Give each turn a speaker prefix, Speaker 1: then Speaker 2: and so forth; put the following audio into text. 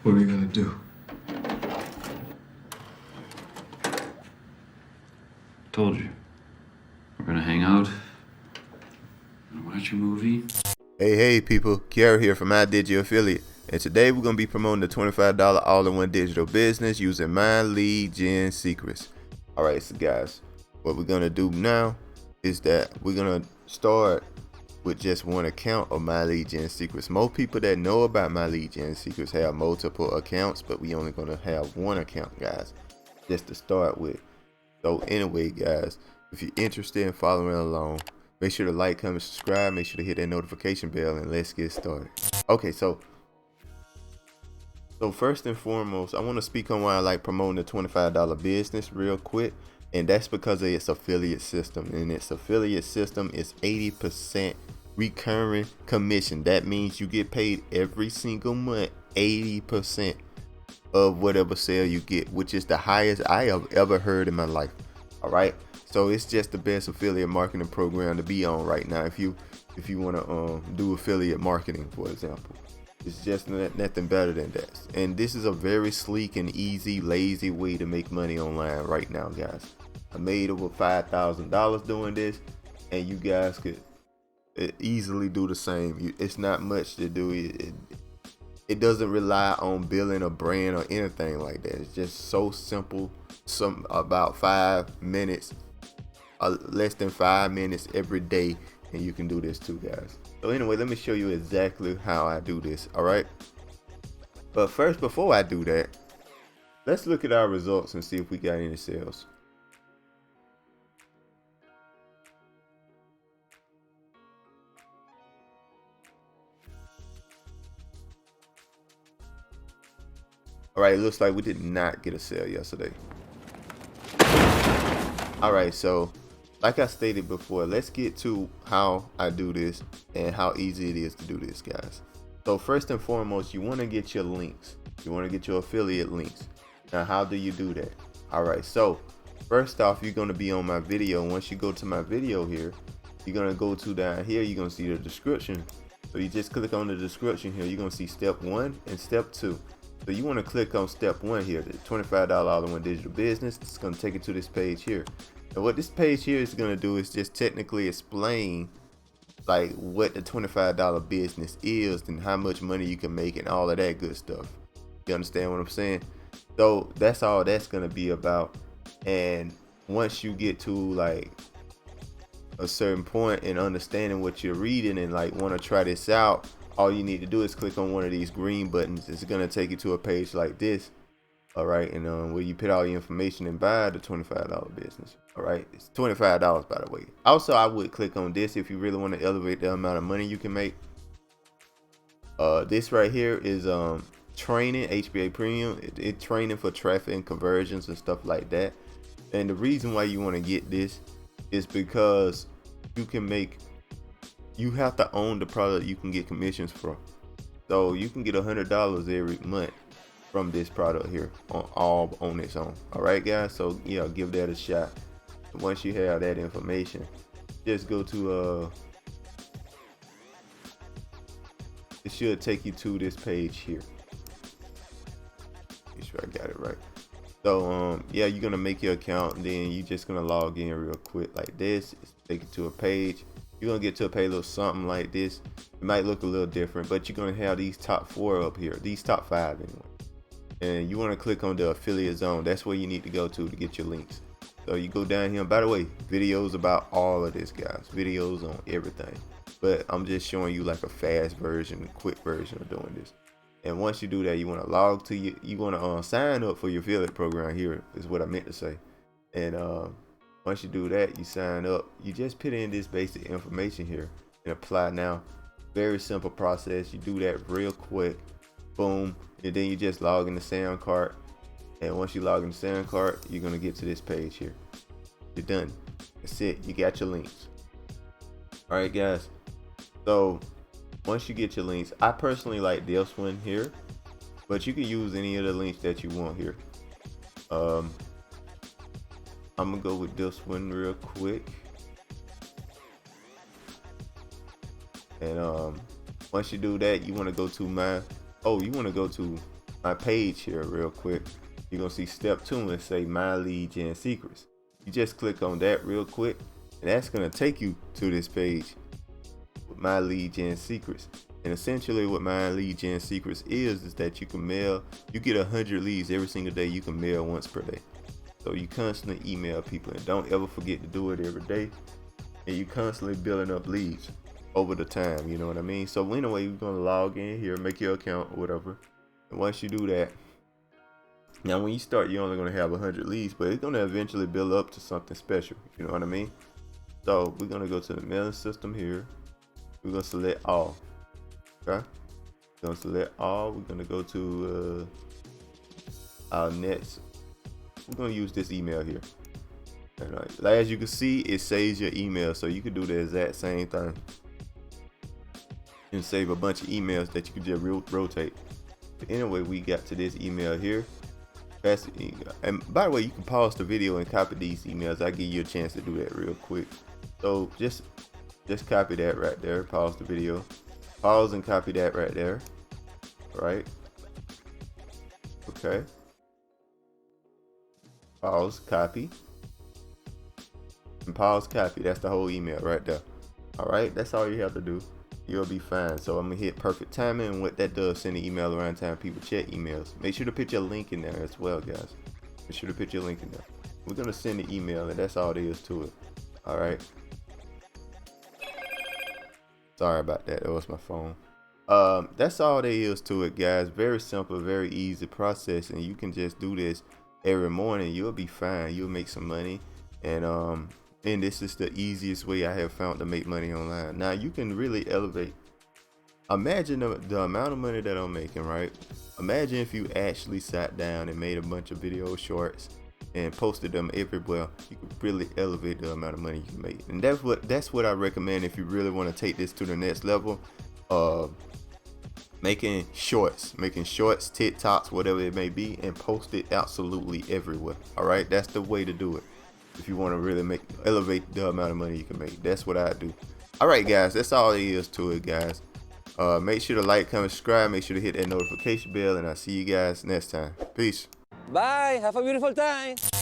Speaker 1: What are we gonna do?
Speaker 2: Told you. We're gonna hang out. Gonna watch a movie.
Speaker 3: Hey people, Kiara here from MyDigi Affiliate, and today we're going to be promoting the $25 all-in-one digital business using My Lead Gen Secrets. Alright, so guys, what we're going to do now is that we're going to start with just one account of My Lead Gen Secrets. Most people that know about My Lead Gen Secrets have multiple accounts, but we only going to have one account, guys, just to start with. So anyway, guys, if you're interested in following along, make sure to like, comment, subscribe, make sure to hit that notification bell, and let's get started. Okay, so first and foremost, I want to speak on why I like promoting the $25 business real quick, and that's because of its affiliate system. And its affiliate system is 80% recurring commission. That means you get paid every single month 80% of whatever sale you get, which is the highest I have ever heard in my life. All right, so it's just the best affiliate marketing program to be on right now if you want to do affiliate marketing, for example. It's just nothing better than that. And this is a very sleek and easy, lazy way to make money online right now, guys. I made over $5,000 doing this, and you guys could easily do the same. It's not much to do. It doesn't rely on building a brand or anything like that. It's just so simple. About 5 minutes, less than 5 minutes every day, and you can do this too, guys. So anyway, let me show you exactly how I do this. All right, but first, before I do that, let's look at our results and see if we got any sales. All right, it looks like we did not get a sale yesterday. All right, so like I stated before, let's get to how I do this and how easy it is to do this, guys. So first and foremost, you want to get your links. You want to get your affiliate links. Now, how do you do that? All right, so first off, you're going to be on my video. Once you go to my video here, you're going to go to down here. You're going to see the description. So you just click on the description here. You're going to see step 1 and step 2. So you want to click on step 1 here, the $25 all-in-one digital business. It's going to take you to this page here. And what this page here is going to do is just technically explain like what the $25 business is and how much money you can make and all of that good stuff. You understand what I'm saying? So that's all that's going to be about. And once you get to like a certain point in understanding what you're reading and like want to try this out, all you need to do is click on one of these green buttons. It's going to take you to a page like this. All right, and where you put all your information and buy the $25 business. All right, it's $25, by the way. Also, I would click on this if you really want to elevate the amount of money you can make. This right here is training, HBA Premium. It's training for traffic and conversions and stuff like that. And the reason why you want to get this is because you have to own the product you can get commissions from. So you can get $100 every month from this product here on its own. All right, guys, so yeah, give that a shot. Once you have that information, just go to it should take you to this page here. Make sure I got it right. So yeah, you're gonna make your account, and then you're just gonna log in real quick like this. It's take you to a page. You're gonna get to a page little something like this. It might look a little different, but you're gonna have these top 4 up here, these top 5 anyway. And you want to click on the affiliate zone. That's where you need to go to get your links. So you go down here. By the way, videos about all of this, guys. Videos on everything. But I'm just showing you like a fast version, a quick version of doing this. And once you do that, you want to log to you want to sign up for your affiliate program here is what I meant to say. And once you do that, you sign up. You just put in this basic information here and apply now. Very simple process. You do that real quick. Boom. And then you just log in the SoundCard, and once you log in the SoundCard, you're gonna get to this page here. You're done. That's it. You got your links. All right, guys. So once you get your links, I personally like this one here, but you can use any of the links that you want here. I'm gonna go with this one real quick, and once you do that, you want to go to my page here real quick, you're gonna see step 2 and say my lead gen secrets. You just click on that real quick, and that's gonna take you to this page with my lead gen secrets. And essentially what my lead gen secrets is that you can mail, you get 100 leads every single day. You can mail once per day. So you constantly email people, and don't ever forget to do it every day. And you constantly building up leads over the time, you know what I mean? So anyway, you're gonna log in here, make your account or whatever. And once you do that, now when you start, you're only gonna have 100 leads, but it's gonna eventually build up to something special, you know what I mean? So we're gonna go to the mailing system here. We're gonna select all. Okay, we're gonna select all. We're gonna go to our next. We're gonna use this email here. And like as you can see, it saves your email, so you can do the exact same thing and save a bunch of emails that you can just rotate. But anyway, we got to this email here. And by the way, you can pause the video and copy these emails. I'll give you a chance to do that real quick. So just copy that right there. Pause the video. Pause and copy that right there. Right. Okay. Pause, copy. And pause, copy. That's the whole email right there. Alright, that's all you have to do. You'll be fine. So I'm gonna hit perfect timing, and what that does, send an email around time people check emails. Make sure to put your link in there as well, guys. Make sure to put your link in there. We're gonna send the email, and that's all there is to it. Alright. Sorry about that. That was my phone. That's all there is to it, guys. Very simple, very easy process, and you can just do this every morning. You'll be fine. You'll make some money, and this is the easiest way I have found to make money online. Now you can really elevate. Imagine the amount of money that I'm making, right? Imagine if you actually sat down and made a bunch of video shorts and posted them everywhere. You could really elevate the amount of money you can make, and that's what I recommend if you really want to take this to the next level. Making shorts, TikToks, whatever it may be, and post it absolutely everywhere. All right, that's the way to do it if you want to really elevate the amount of money you can make. That's what I do. All right, guys, that's all there is to it, guys. Make sure to like, comment, subscribe. Make sure to hit that notification bell, and I'll see you guys next time. Peace.
Speaker 1: Bye. Have a beautiful time.